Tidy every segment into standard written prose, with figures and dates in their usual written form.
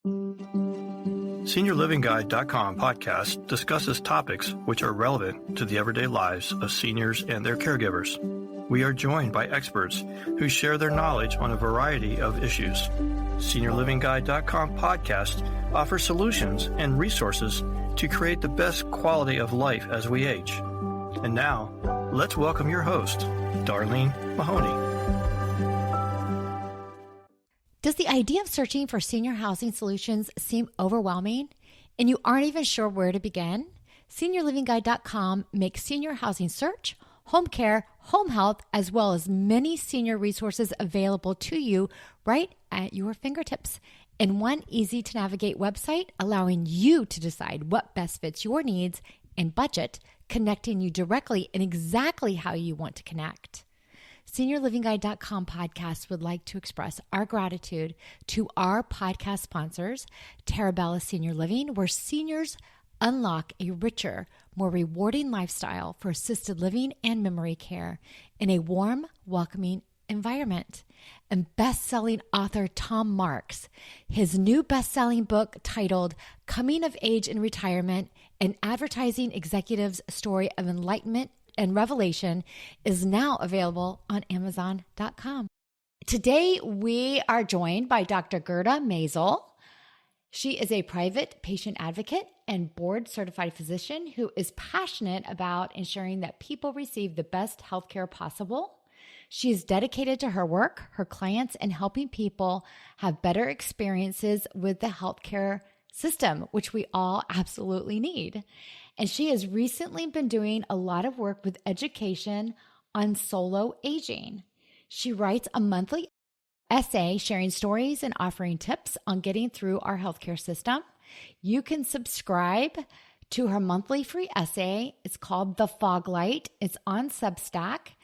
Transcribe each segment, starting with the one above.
SeniorLivingGuide.com podcast discusses topics which are relevant to the everyday lives of seniors and their caregivers. We are joined by experts who share their knowledge on a variety of issues. SeniorLivingGuide.com podcast offers solutions and resources to create the best quality of life as we age. And now, let's welcome your host, Darlene Mahoney. Does the idea of searching for senior housing solutions seem overwhelming and you aren't even sure where to begin? SeniorLivingGuide.com makes senior housing search, home care, home health, as well as many senior resources available to you right at your fingertips in one easy-to-navigate website, allowing you to decide what best fits your needs and budget, connecting you directly and exactly how you want to connect. SeniorLivingGuide.com podcast would like to express our gratitude to our podcast sponsors, Terabella Senior Living, where seniors unlock a richer, more rewarding lifestyle for assisted living and memory care in a warm, welcoming environment. And best-selling author Tom Marks, his new best-selling book titled Coming of Age in Retirement, an advertising executive's story of enlightenment and revelation, is now available on Amazon.com. Today, we are joined by Dr. Gerda Maissel. She is a private patient advocate and board-certified physician who is passionate about ensuring that people receive the best healthcare possible. She is dedicated to her work, her clients, and helping people have better experiences with the healthcare system, which we all absolutely need. And she has recently been doing a lot of work with education on solo aging. She writes a monthly essay sharing stories and offering tips on getting through our healthcare system. You can subscribe to her monthly free essay. It's called The Fog Light. It's on Substack.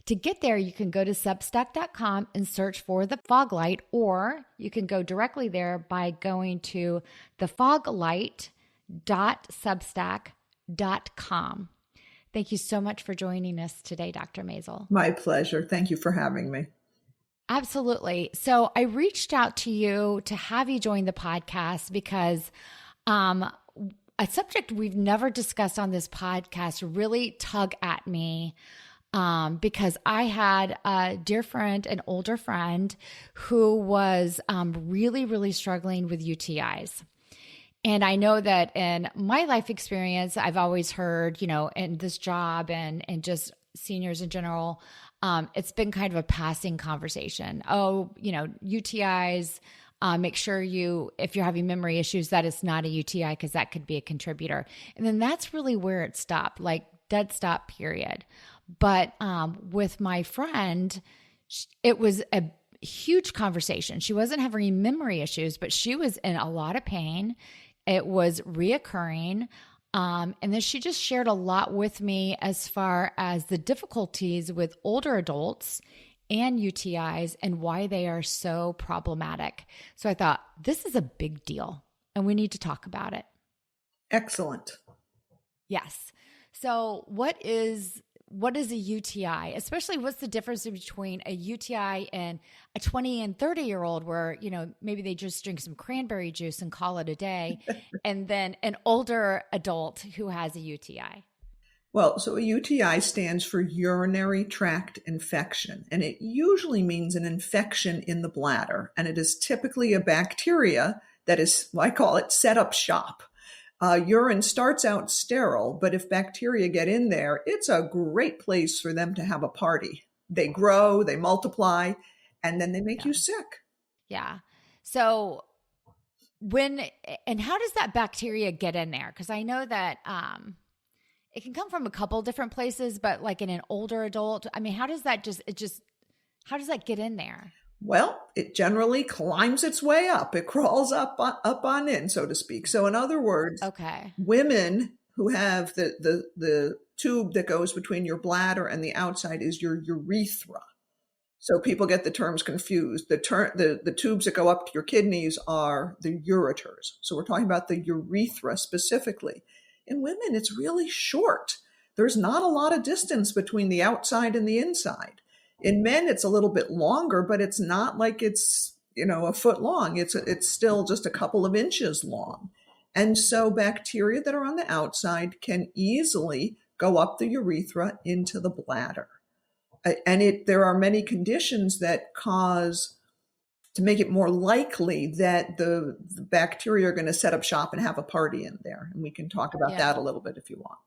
To get there, you can go to Substack.com and search for The Fog Light, or you can go directly there by going to thefoglight.substack.com. Thank you so much for joining us today, Dr. Maissel. My pleasure. Thank you for having me. Absolutely. So I reached out to you to have you join the podcast because a subject we've never discussed on this podcast really tug at me. Because I had a dear friend, an older friend, who was really, really struggling with UTIs. And I know that in my life experience, I've always heard, in this job and just seniors in general, it's been kind of a passing conversation. Oh, UTIs, make sure if you're having memory issues, that it's not a UTI because that could be a contributor. And then that's really where it stopped, like dead stop, period. But with my friend, it was a huge conversation. She wasn't having memory issues, but she was in a lot of pain. It was reoccurring. And then she just shared a lot with me as far as the difficulties with older adults and UTIs and why they are so problematic. So I thought, this is a big deal and we need to talk about it. Excellent. Yes. So what is a UTI? Especially what's the difference between a UTI and a 20 and 30-year-old where, maybe they just drink some cranberry juice and call it a day, and then an older adult who has a UTI? Well, so a UTI stands for urinary tract infection, and it usually means an infection in the bladder, and it is typically a bacteria that is, I call it, set up shop. Urine starts out sterile, but if bacteria get in there, it's a great place for them to have a party. They grow, they multiply, and then they make you sick. Yeah. So how does that bacteria get in there? Because I know that it can come from a couple different places, but like in an older adult, how does that how does that get in there? Well, it generally climbs its way up. It crawls up on in, so to speak. So in other words, okay, women who have the tube that goes between your bladder and the outside is your urethra. So people get the terms confused. The tubes that go up to your kidneys are the ureters. So we're talking about the urethra specifically. In women, it's really short. There's not a lot of distance between the outside and the inside. In men, it's a little bit longer, but it's not like it's a foot long. It's still just a couple of inches long. And so bacteria that are on the outside can easily go up the urethra into the bladder. And there are many conditions that cause to make it more likely that the bacteria are going to set up shop and have a party in there. And we can talk about that a little bit if you want.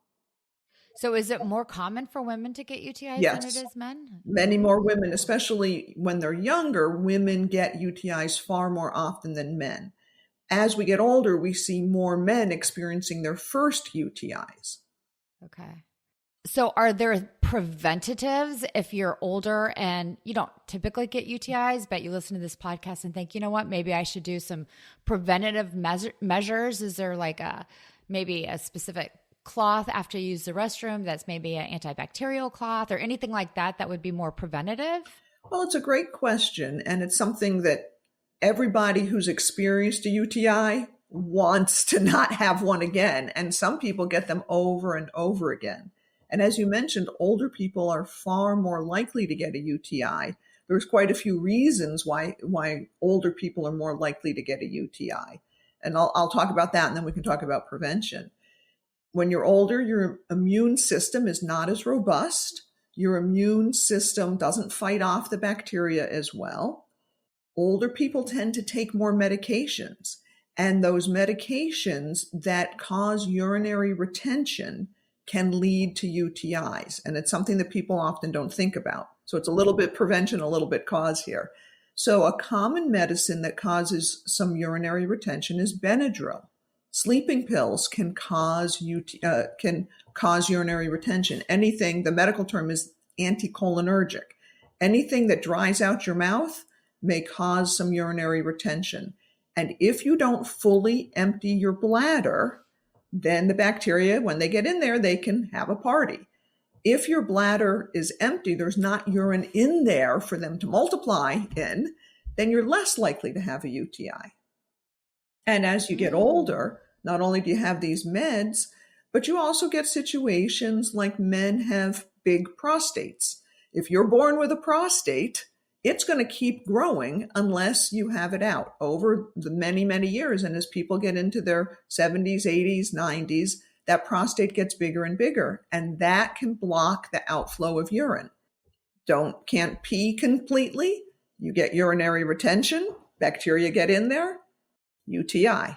So is it more common for women to get UTIs Yes. than it is men? Many more women, especially when they're younger, women get UTIs far more often than men. As we get older, we see more men experiencing their first UTIs. Okay. So are there preventatives if you're older and you don't typically get UTIs, but you listen to this podcast and think, you know what, maybe I should do some preventative measures? Is there like maybe a specific cloth after you use the restroom that's maybe an antibacterial cloth or anything like that that would be more preventative? Well, it's a great question. And it's something that everybody who's experienced a UTI wants to not have one again. And some people get them over and over again. And as you mentioned, older people are far more likely to get a UTI. There's quite a few reasons why older people are more likely to get a UTI. And I'll talk about that, and then we can talk about prevention. When you're older, your immune system is not as robust. Your immune system doesn't fight off the bacteria as well. Older people tend to take more medications, and those medications that cause urinary retention can lead to UTIs. And it's something that people often don't think about. So it's a little bit prevention, a little bit cause here. So a common medicine that causes some urinary retention is Benadryl. Sleeping pills can cause urinary retention. Anything, the medical term is anticholinergic. Anything that dries out your mouth may cause some urinary retention. And if you don't fully empty your bladder, then the bacteria, when they get in there, they can have a party. If your bladder is empty, there's not urine in there for them to multiply in, then you're less likely to have a UTI. And as you get older, not only do you have these meds, but you also get situations like men have big prostates. If you're born with a prostate, it's going to keep growing unless you have it out over the many, many years. And as people get into their 70s, 80s, 90s, that prostate gets bigger and bigger, and that can block the outflow of urine. Can't pee completely. You get urinary retention. Bacteria get in there. UTI.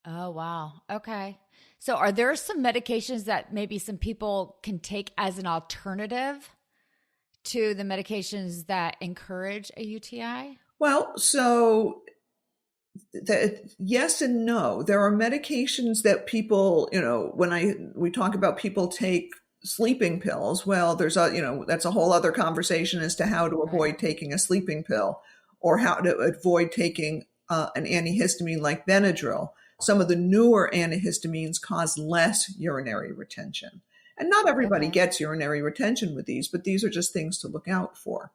Oh, wow. Okay. So are there some medications that maybe some people can take as an alternative to the medications that encourage a UTI? Well, so yes and no. There are medications that people, when we talk about people take sleeping pills, well, there's that's a whole other conversation as to how to avoid taking a sleeping pill or how to avoid taking an antihistamine like Benadryl. Some of the newer antihistamines cause less urinary retention. And not everybody gets urinary retention with these, but these are just things to look out for.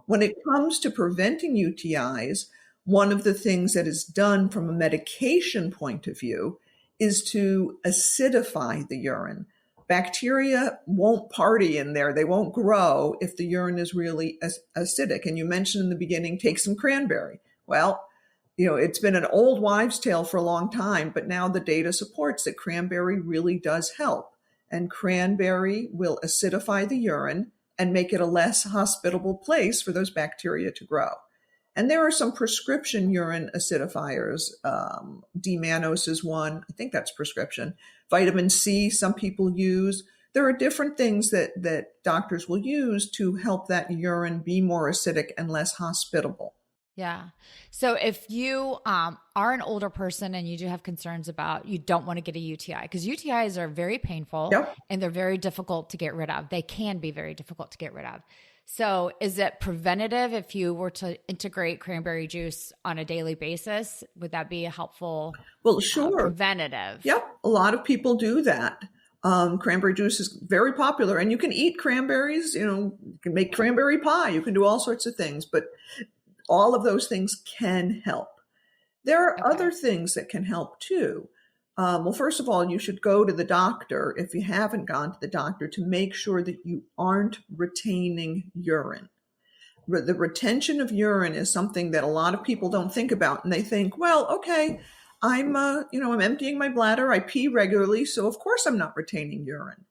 When it comes to preventing UTIs, one of the things that is done from a medication point of view is to acidify the urine. Bacteria won't party in there. They won't grow if the urine is really acidic. And you mentioned in the beginning, take some cranberry. Well, it's been an old wives' tale for a long time, but now the data supports that cranberry really does help. And cranberry will acidify the urine and make it a less hospitable place for those bacteria to grow. And there are some prescription urine acidifiers. D-mannose is one. I think that's prescription. Vitamin C, some people use. There are different things that doctors will use to help that urine be more acidic and less hospitable. Yeah. So if you are an older person and you do have concerns about, you don't want to get a UTI, because UTIs are very painful and they're very difficult to get rid of. They can be very difficult to get rid of. So is it preventative if you were to integrate cranberry juice on a daily basis? Would that be a helpful preventative? Yep. A lot of people do that. Cranberry juice is very popular, and you can eat cranberries, you can make cranberry pie. You can do all sorts of things, but all of those things can help. There are other things that can help too. Well, first of all, you should go to the doctor if you haven't gone to the doctor to make sure that you aren't retaining urine. The retention of urine is something that a lot of people don't think about. And they think, well, okay, I'm emptying my bladder. I pee regularly. So of course I'm not retaining urine.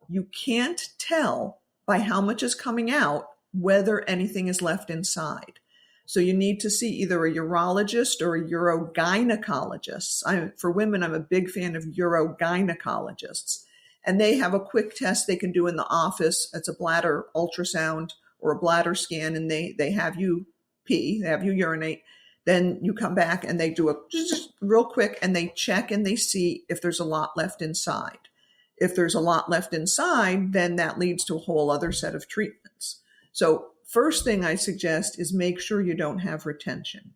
You can't tell by how much is coming out whether anything is left inside. So you need to see either a urologist or a urogynecologist. For women, I'm a big fan of urogynecologists. And they have a quick test they can do in the office. It's a bladder ultrasound or a bladder scan, and they have you pee, they have you urinate. Then you come back and they do just real quick, and they check and they see if there's a lot left inside. If there's a lot left inside, then that leads to a whole other set of treatments. So first thing I suggest is make sure you don't have retention.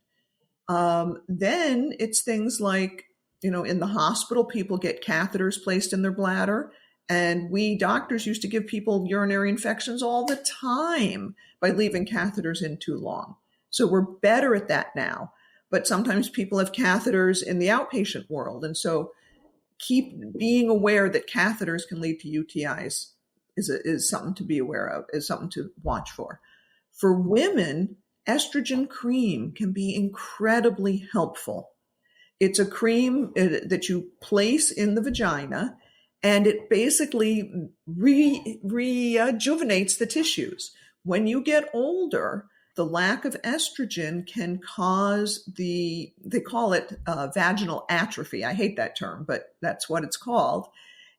Then it's things like, in the hospital, people get catheters placed in their bladder. And we doctors used to give people urinary infections all the time by leaving catheters in too long. So we're better at that now. But sometimes people have catheters in the outpatient world. And so keep being aware that catheters can lead to UTIs is something to be aware of, is something to watch for. For women, estrogen cream can be incredibly helpful. It's a cream that you place in the vagina, and it basically rejuvenates the tissues. When you get older, the lack of estrogen can cause they call it vaginal atrophy. I hate that term, but that's what it's called.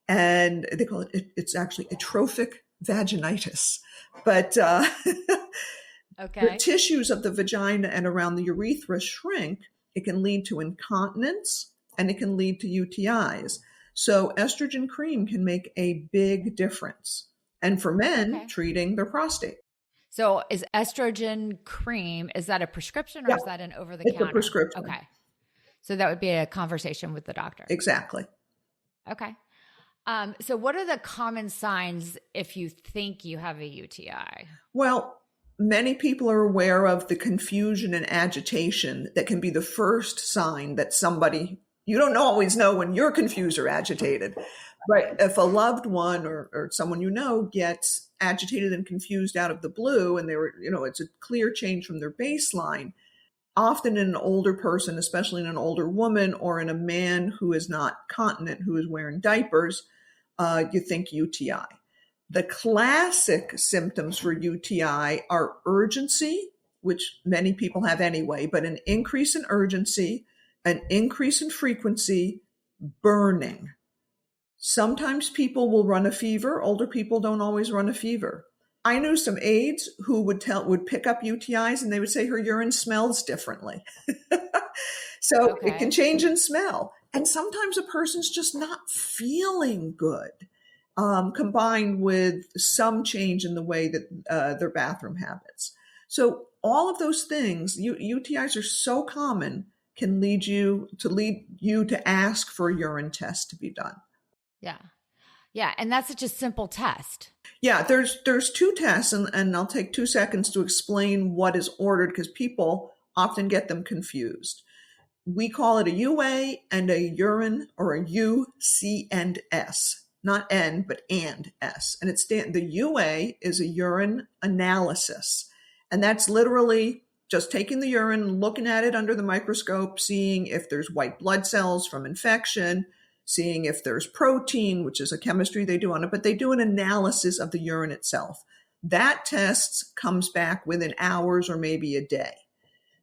And they call it's actually atrophic vaginitis. But okay. The tissues of the vagina and around the urethra shrink. It can lead to incontinence, and it can lead to UTIs. So estrogen cream can make a big difference. And for men, treating their prostate. So is estrogen cream, is that a prescription or is that an over-the-counter? It's a prescription. Okay. So that would be a conversation with the doctor. Exactly. Okay. So what are the common signs if you think you have a UTI? Well, many people are aware of the confusion and agitation that can be the first sign that you don't always know when you're confused or agitated. But if a loved one or someone gets agitated and confused out of the blue, and it's a clear change from their baseline, often in an older person, especially in an older woman or in a man who is not continent, who is wearing diapers, you think UTI. The classic symptoms for UTI are urgency, which many people have anyway, but an increase in urgency, an increase in frequency, burning. Sometimes people will run a fever. Older people don't always run a fever. I knew some aides who would pick up UTIs, and they would say her urine smells differently. So It can change in smell. And sometimes a person's just not feeling good, combined with some change in the way that their bathroom habits. So all of those things, UTIs are so common, can lead you to ask for a urine test to be done. Yeah. Yeah. And that's such a simple test. Yeah. There's two tests, and I'll take 2 seconds to explain what is ordered because people often get them confused. We call it a UA and a urine, or a U, C, and S. Not N, but and S. And the UA is a urine analysis. And that's literally just taking the urine, looking at it under the microscope, seeing if there's white blood cells from infection, seeing if there's protein, which is a chemistry they do on it, but they do an analysis of the urine itself. That test comes back within hours or maybe a day.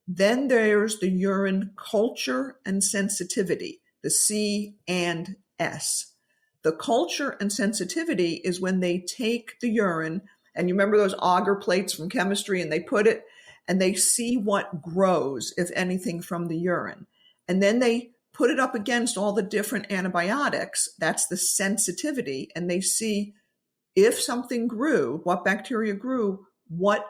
Then there's the urine culture and sensitivity, the C and S. The culture and sensitivity is when they take the urine, and you remember those agar plates from chemistry, and they put it, and they see what grows, if anything, from the urine. And then they put it up against all the different antibiotics. That's the sensitivity. And they see if something grew, what bacteria grew, what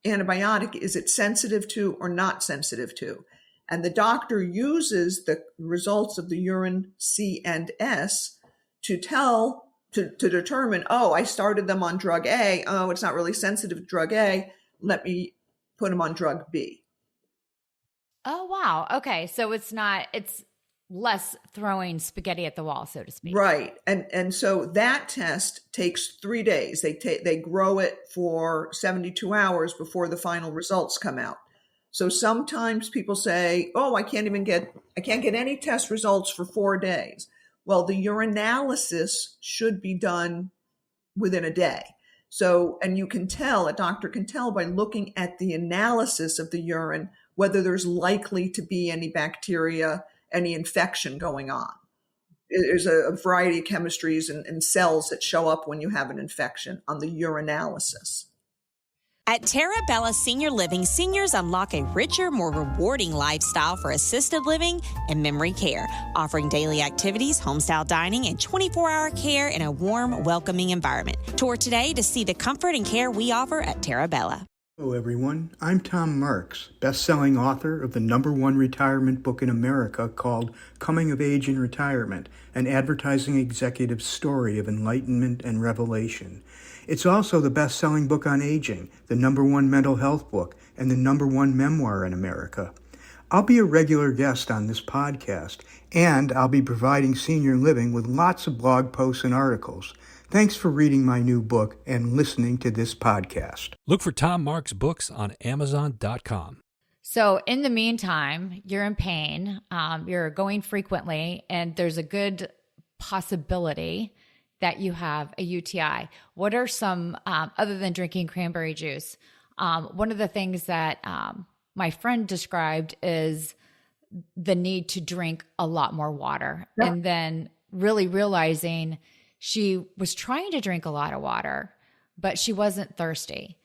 antibiotic is it sensitive to or not sensitive to. And the doctor uses the results of the urine C and S to determine, I started them on drug A. Oh, it's not really sensitive to drug A. Let me put them on drug B. Oh, wow. Okay. So it's less throwing spaghetti at the wall, so to speak. Right. And so that test takes 3 days. They grow it for 72 hours before the final results come out. So sometimes people say, "Oh, I can't get any test results for 4 days." Well, the urinalysis should be done within a day. So, and a doctor can tell by looking at the analysis of the urine whether there's likely to be any bacteria, any infection going on. There's a variety of chemistries and cells that show up when you have an infection on the urinalysis. At Terabella Senior Living, seniors unlock a richer, more rewarding lifestyle for assisted living and memory care, offering daily activities, home-style dining, and 24-hour care in a warm, welcoming environment. Tour today to see the comfort and care we offer at Terabella. Hello, everyone. I'm Tom Marks, best-selling author of the #1 retirement book in America called Coming of Age in Retirement, an advertising executive's story of enlightenment and revelation. It's also the best-selling book on aging, the #1 mental health book, and the #1 memoir in America. I'll be a regular guest on this podcast, and I'll be providing Senior Living with lots of blog posts and articles. Thanks for reading my new book and listening to this podcast. Look for Tom Marks' books on Amazon.com. So in the meantime, you're in pain, you're going frequently, and there's a good possibility that you have a UTI. What are some, other than drinking cranberry juice, one of the things that my friend described is the need to drink a lot more water. Yeah. And then really realizing she was trying to drink a lot of water, but she wasn't thirsty,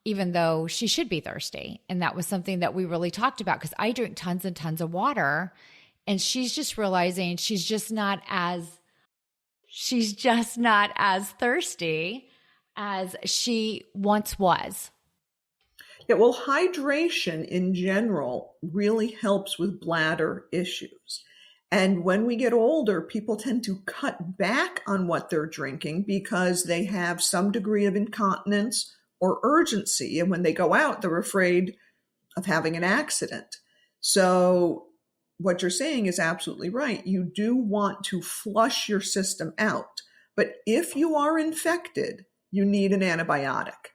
even though she should be thirsty. And that was something that we really talked about, because I drink tons and tons of water, and she's just realizing she's just not as thirsty as she once was. Yeah, well, hydration in general really helps with bladder issues. And when we get older, people tend to cut back on what they're drinking because they have some degree of incontinence or urgency. And when they go out, they're afraid of having an accident. So what you're saying is absolutely right. You do want to flush your system out. But if you are infected, you need an antibiotic.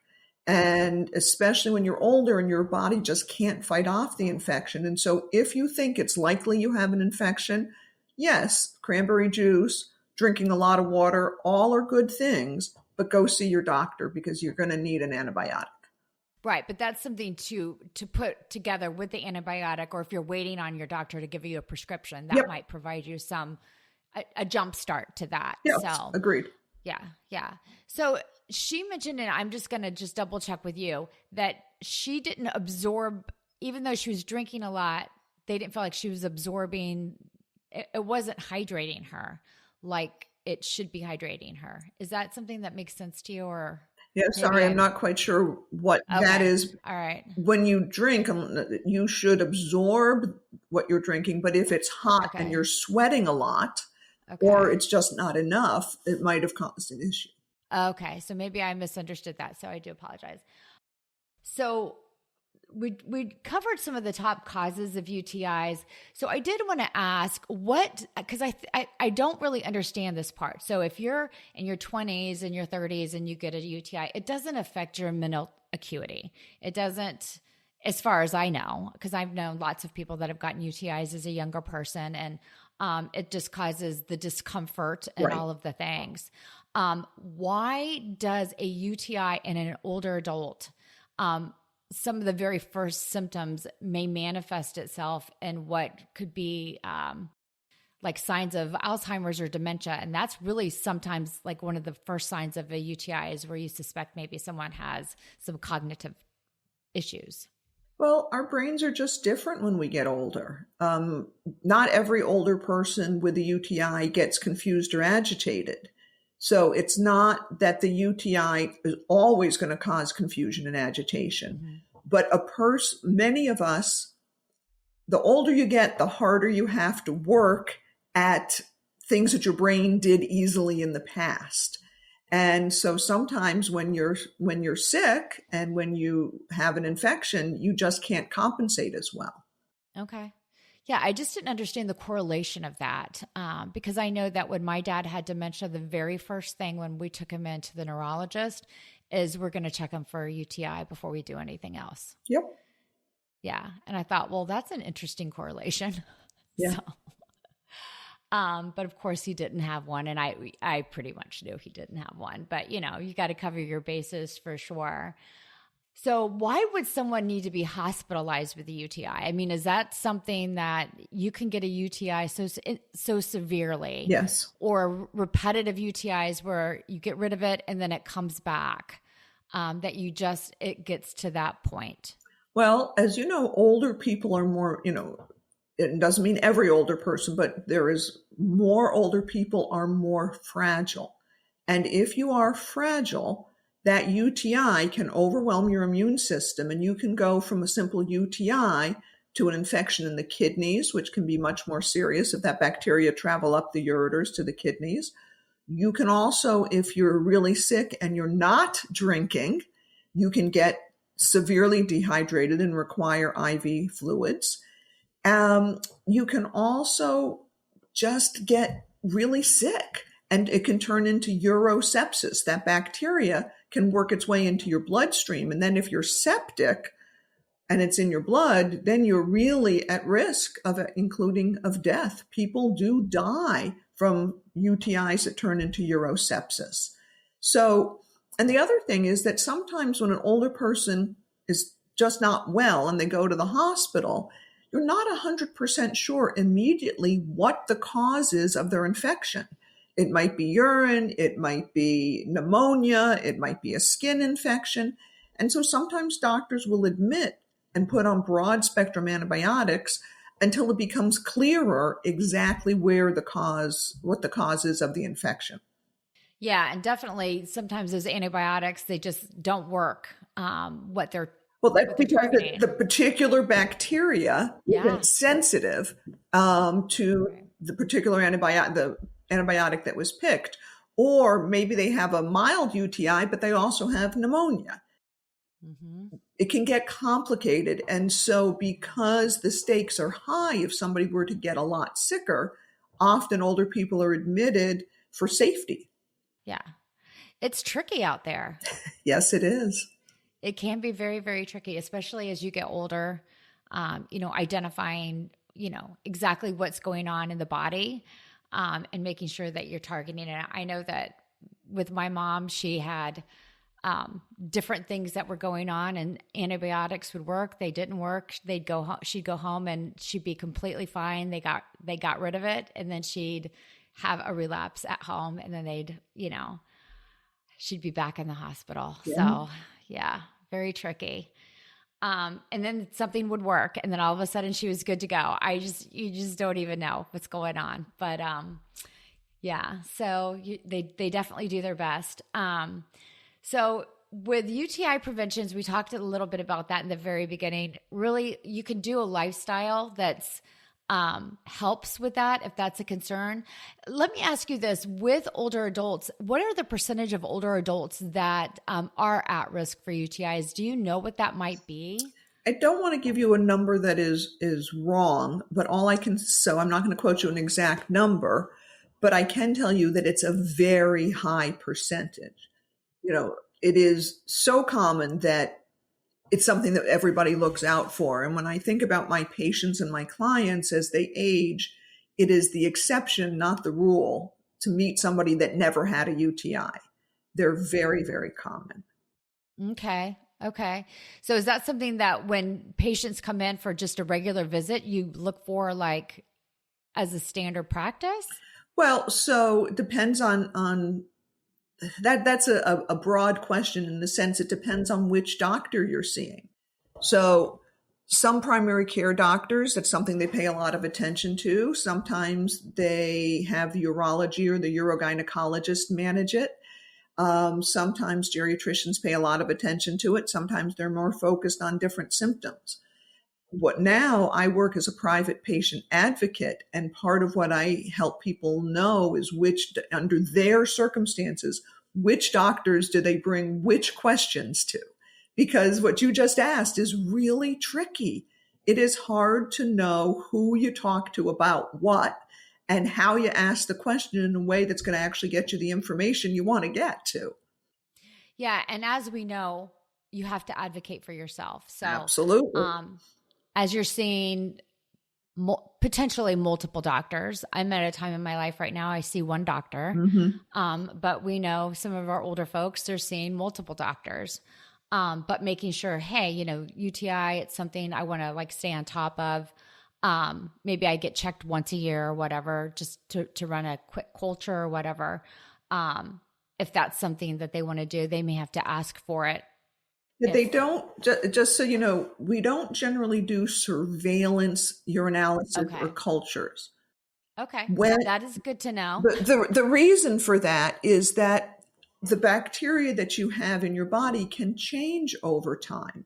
And especially when you're older and your body just can't fight off the infection. And so if you think it's likely you have an infection, yes, cranberry juice, drinking a lot of water, all are good things, but go see your doctor because you're going to need an antibiotic. Right, but that's something to put together with the antibiotic, or if you're waiting on your doctor to give you a prescription, that might provide you a jump start to that. Yes, so, agreed. Yeah. So she mentioned, and I'm just going to double check with you, that she didn't absorb, even though she was drinking a lot, they didn't feel like she was absorbing, it wasn't hydrating her like it should be hydrating her. Is that something that makes sense to you? Or yeah, sorry, I'm not quite sure what that is. All right. When you drink, you should absorb what you're drinking, but if it's hot and you're sweating a lot, or it's just not enough, it might have caused an issue. Okay, so maybe I misunderstood that, so I do apologize. So we covered some of the top causes of UTIs. So I did want to ask because I don't really understand this part. So if you're in your 20s and your 30s and you get a UTI, it doesn't affect your mental acuity. It doesn't, as far as I know, because I've known lots of people that have gotten UTIs as a younger person, and it just causes the discomfort and all of the things. Why does a UTI in an older adult, some of the very first symptoms may manifest itself in what could be like signs of Alzheimer's or dementia? And that's really sometimes like one of the first signs of a UTI is where you suspect maybe someone has some cognitive issues. Well, our brains are just different when we get older. Not every older person with a UTI gets confused or agitated. So it's not that the UTI is always going to cause confusion and agitation. Mm-hmm. But many of us, the older you get, the harder you have to work at things that your brain did easily in the past. And so sometimes when you're sick and when you have an infection, you just can't compensate as well. Okay. Yeah, I just didn't understand the correlation of that because I know that when my dad had dementia, the very first thing when we took him into the neurologist is we're going to check him for a UTI before we do anything else. Yep. Yeah. And I thought, well, that's an interesting correlation. Yeah. So, but of course he didn't have one. And I pretty much knew he didn't have one, but you got to cover your bases for sure. So why would someone need to be hospitalized with a UTI? I mean, is that something that you can get a UTI so severely? Yes. Or repetitive UTIs where you get rid of it and then it comes back, that it gets to that point? Well, as you know, older people are more, it doesn't mean every older person, but there is more older people are more fragile. And if you are fragile, that UTI can overwhelm your immune system, and you can go from a simple UTI to an infection in the kidneys, which can be much more serious if that bacteria travel up the ureters to the kidneys. You can also, if you're really sick and you're not drinking, you can get severely dehydrated and require IV fluids. You can also just get really sick, and it can turn into urosepsis. That bacteria can work its way into your bloodstream. And then if you're septic and it's in your blood, then you're really at risk of death. People do die from UTIs that turn into urosepsis. So, and the other thing is that sometimes when an older person is just not well and they go to the hospital, you're not 100% sure immediately what the cause is of their infection. It might be urine, it might be pneumonia, it might be a skin infection. And so sometimes doctors will admit and put on broad spectrum antibiotics until it becomes clearer exactly what the cause is of the infection. Yeah, and definitely sometimes those antibiotics, they just don't work. Well, that's because the particular bacteria is sensitive to the particular antibiotic that was picked. Or maybe they have a mild UTI, but they also have pneumonia. Mm-hmm. It can get complicated. And so because the stakes are high, if somebody were to get a lot sicker, often older people are admitted for safety. Yeah. It's tricky out there. Yes, it is. It can be very, very tricky, especially as you get older, identifying, exactly what's going on in the body, and making sure that you're targeting it. I know that with my mom, she had different things that were going on, and antibiotics would work. They didn't work. She'd go home and she'd be completely fine. They got rid of it, and then she'd have a relapse at home, and then she'd be back in the hospital. Yeah. So yeah, very tricky. And then something would work, and then all of a sudden she was good to go. You just don't even know what's going on. But yeah, so they definitely do their best. So with UTI preventions, we talked a little bit about that in the very beginning. Really, you can do a lifestyle that's helps with that if that's a concern. Let me ask you this: with older adults, what are the percentage of older adults that are at risk for UTIs? Do you know what that might be? I don't want to give you a number that is wrong, but so I'm not going to quote you an exact number, but I can tell you that it's a very high percentage. It is so common that it's something that everybody looks out for. And when I think about my patients and my clients as they age, it is the exception, not the rule, to meet somebody that never had a UTI. They're very, very common. Okay. So is that something that when patients come in for just a regular visit, you look for as a standard practice? Well, so it depends on that's a broad question in the sense it depends on which doctor you're seeing. So some primary care doctors, that's something they pay a lot of attention to. Sometimes they have the urology or the urogynecologist manage it. Sometimes geriatricians pay a lot of attention to it. Sometimes they're more focused on different symptoms. Now I work as a private patient advocate, and part of what I help people know is under their circumstances, which doctors do they bring which questions to? Because what you just asked is really tricky. it is hard to know who you talk to about what and how you ask the question in a way that's going to actually get you the information you want to get to. Yeah. And as we know, you have to advocate for yourself. So, absolutely. As you're seeing potentially multiple doctors, I'm at a time in my life right now, I see one doctor. But we know some of our older folks, they're seeing multiple doctors. But making sure, hey, UTI, it's something I want to like stay on top of. Maybe I get checked once a year or whatever, just to run a quick culture or whatever. If that's something that they want to do, they may have to ask for it. They don't, just so you know, we don't generally do surveillance urinalysis or cultures. Okay. That is good to know. The reason for that is that the bacteria that you have in your body can change over time.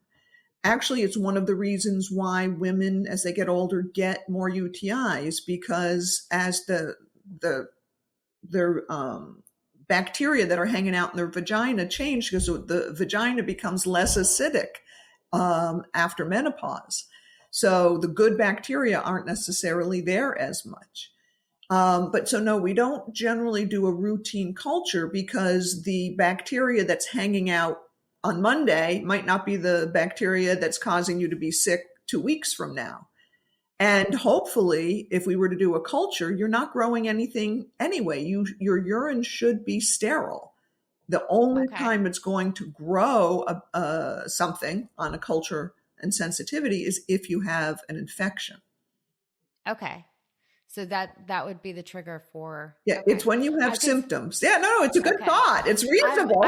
Actually, it's one of the reasons why women, as they get older, get more UTIs, because as their bacteria that are hanging out in their vagina change, because the vagina becomes less acidic after menopause. So the good bacteria aren't necessarily there as much. No, we don't generally do a routine culture because the bacteria that's hanging out on Monday might not be the bacteria that's causing you to be sick 2 weeks from now. And hopefully, if we were to do a culture, you're not growing anything anyway. Your urine should be sterile. The only time it's going to grow something on a culture and sensitivity is if you have an infection. Okay. So that would be the trigger for... Yeah, it's when you have symptoms. Yeah, no, it's a good thought. It's reasonable.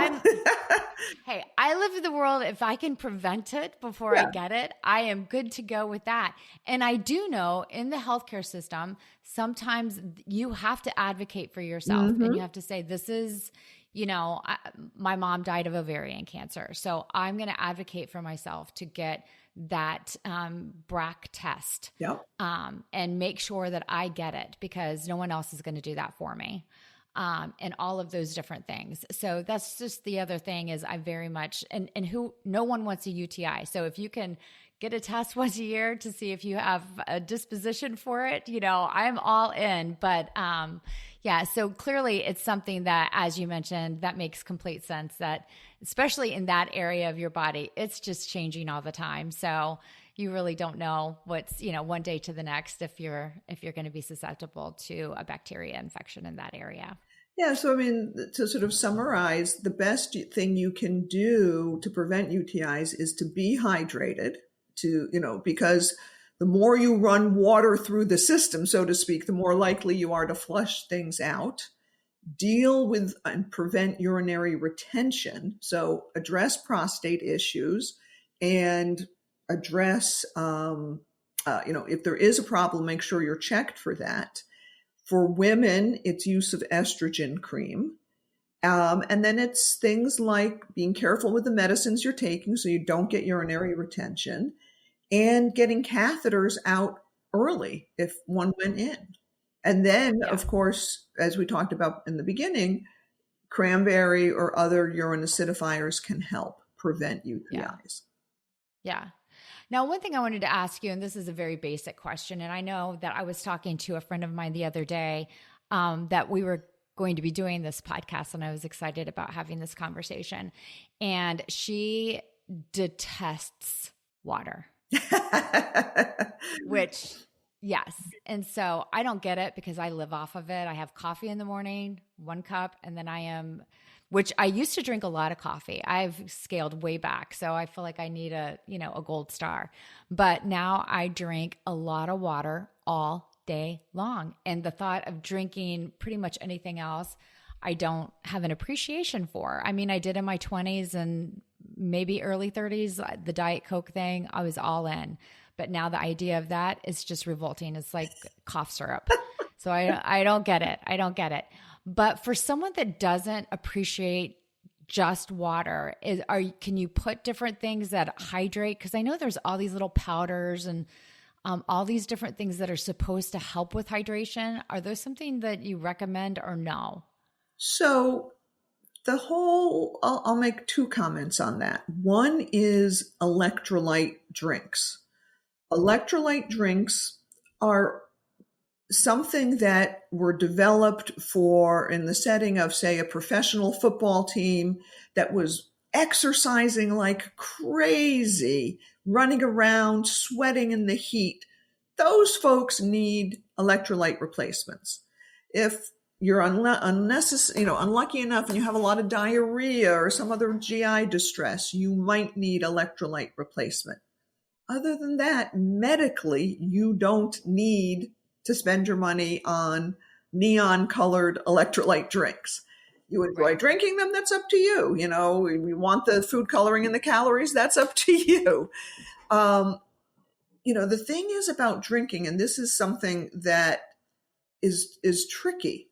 Hey, I live in the world. If I can prevent it before I get it, I am good to go with that. And I do know in the healthcare system, sometimes you have to advocate for yourself and you have to say, this is, my mom died of ovarian cancer. So I'm going to advocate for myself to get that BRAC test and make sure that I get it because no one else is going to do that for me. And all of those different things. So that's just the other thing is I very much, and no one wants a UTI. So if you can get a test once a year to see if you have a disposition for it, I'm all in. But so clearly it's something that, as you mentioned, that makes complete sense that especially in that area of your body, it's just changing all the time. So you really don't know what's, one day to the next if you're going to be susceptible to a bacteria infection in that area. Yeah. So, to sort of summarize, the best thing you can do to prevent UTIs is to be hydrated, because the more you run water through the system, so to speak, the more likely you are to flush things out. Deal with and prevent urinary retention. So address prostate issues and address, if there is a problem, make sure you're checked for that. For women, it's use of estrogen cream. And then it's things like being careful with the medicines you're taking so you don't get urinary retention and getting catheters out early if one went in. And then, of course, as we talked about in the beginning, cranberry or other urine acidifiers can help prevent UTIs. Yeah. Now, one thing I wanted to ask you, and this is a very basic question, and I know that I was talking to a friend of mine the other day that we were going to be doing this podcast, and I was excited about having this conversation. And she detests water, which... Yes. And so I don't get it because I live off of it. I have coffee in the morning, 1 cup, and then which I used to drink a lot of coffee. I've scaled way back. So I feel like I need a gold star. But now I drink a lot of water all day long. And the thought of drinking pretty much anything else, I don't have an appreciation for. I did in my 20s and maybe early 30s, the Diet Coke thing, I was all in. But now the idea of that is just revolting. It's like cough syrup. So I don't get it. I don't get it. But for someone that doesn't appreciate just water, can you put different things that hydrate? Because I know there's all these little powders and all these different things that are supposed to help with hydration. Are those something that you recommend or no? So I'll make 2 comments on that. One is electrolyte drinks. Electrolyte drinks are something that were developed for in the setting of, say, a professional football team that was exercising like crazy, running around, sweating in the heat. Those folks need electrolyte replacements. If you're unlucky enough and you have a lot of diarrhea or some other GI distress, you might need electrolyte replacement. Other than that, medically, you don't need to spend your money on neon-colored electrolyte drinks. You enjoy drinking them, that's up to you. You know, we want the food coloring and the calories, that's up to you. The thing is about drinking, and this is something that is tricky,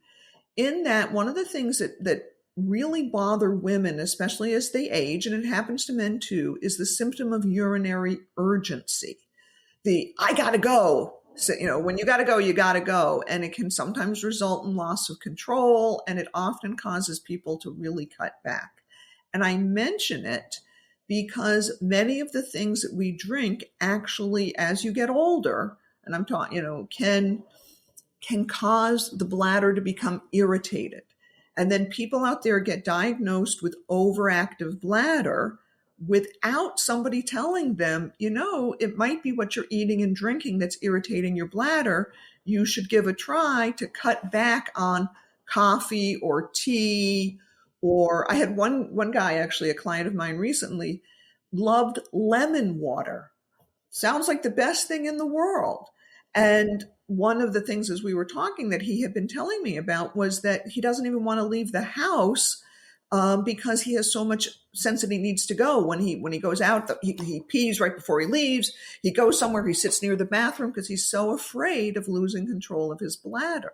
in that one of the things that really bother women, especially as they age, and it happens to men too, is the symptom of urinary urgency. I gotta go. So, when you gotta go, you gotta go. And it can sometimes result in loss of control, and it often causes people to really cut back. And I mention it because many of the things that we drink actually, as you get older, and I'm talking, can cause the bladder to become irritated. And then people out there get diagnosed with overactive bladder without somebody telling them, it might be what you're eating and drinking that's irritating your bladder. You should give a try to cut back on coffee or tea. Or I had one guy, actually, a client of mine recently, loved lemon water. Sounds like the best thing in the world. And one of the things as we were talking that he had been telling me about was that he doesn't even want to leave the house because he has so much sense that he needs to go. When he goes out, he pees right before he leaves. He goes somewhere, he sits near the bathroom because he's so afraid of losing control of his bladder.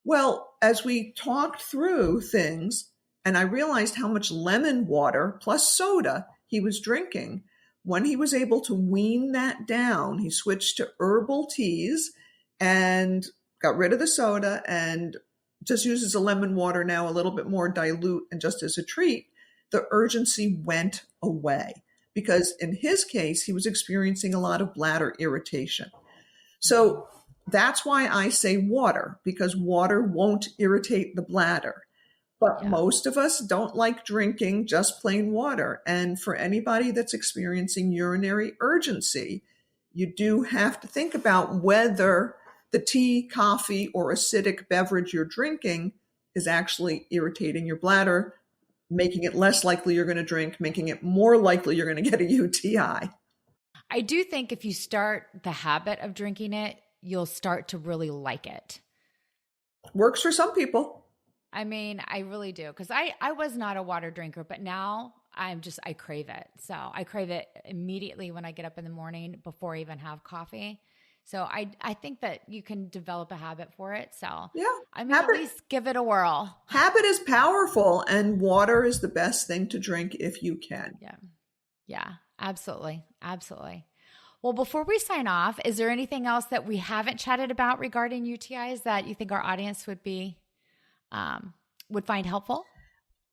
Well, as we talked through things, and I realized how much lemon water plus soda he was drinking, when he was able to wean that down, he switched to herbal teas and got rid of the soda and just uses the lemon water now a little bit more dilute and just as a treat. The urgency went away because in his case, he was experiencing a lot of bladder irritation. So that's why I say water, because water won't irritate the bladder. But most of us don't like drinking just plain water. And for anybody that's experiencing urinary urgency, you do have to think about whether the tea, coffee, or acidic beverage you're drinking is actually irritating your bladder, making it less likely you're going to drink, making it more likely you're going to get a UTI. I do think if you start the habit of drinking it, you'll start to really like it. Works for some people. I mean, I really do. Because I was not a water drinker, but now I crave it. So I crave it immediately when I get up in the morning before I even have coffee. So I think that you can develop a habit for it. So at least give it a whirl. Habit is powerful, and water is the best thing to drink if you can. Yeah, absolutely. Absolutely. Well, before we sign off, is there anything else that we haven't chatted about regarding UTIs that you think our audience would find helpful?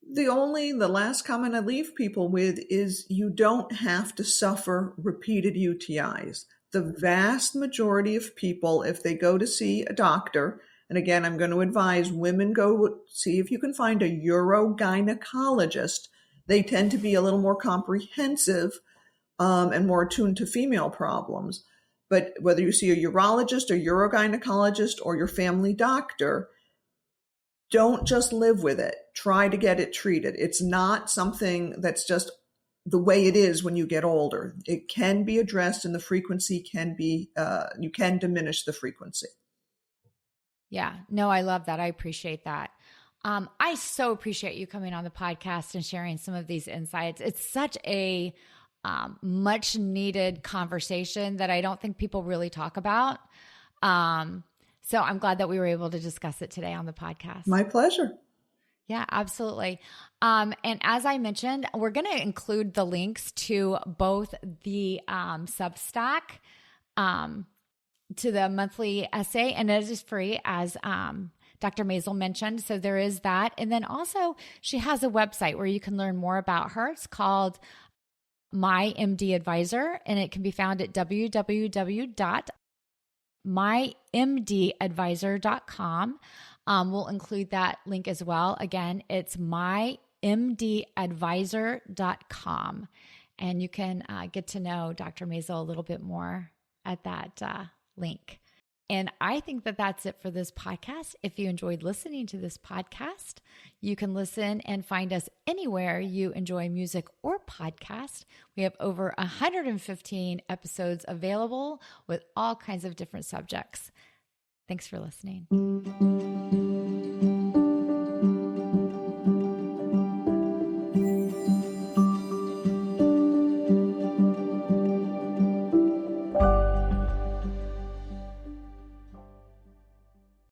The last comment I leave people with is you don't have to suffer repeated UTIs. The vast majority of people, if they go to see a doctor, and again, I'm going to advise women go see if you can find a urogynecologist. They tend to be a little more comprehensive and more attuned to female problems. But whether you see a urologist or urogynecologist or your family doctor, don't just live with it. Try to get it treated. It's not something that's just the way it is when you get older. It can be addressed, and the frequency can be, you can diminish the frequency. Yeah, no, I love that. I appreciate that. I so appreciate you coming on the podcast and sharing some of these insights. It's such a much needed conversation that I don't think people really talk about. So I'm glad that we were able to discuss it today on the podcast. My pleasure. Yeah, absolutely. And as I mentioned, we're going to include the links to both the Substack, to the monthly essay, and it is free, as Dr. Maissel mentioned. So there is that. And then also she has a website where you can learn more about her. It's called MyMD Advisor, and it can be found at www.mymdadvisor.com. We'll include that link as well. Again, it's mymdadvisor.com. And you can get to know Dr. Maissel a little bit more at that link. And I think that that's it for this podcast. If you enjoyed listening to this podcast, you can listen and find us anywhere you enjoy music or podcast. We have over 115 episodes available with all kinds of different subjects. Thanks for listening.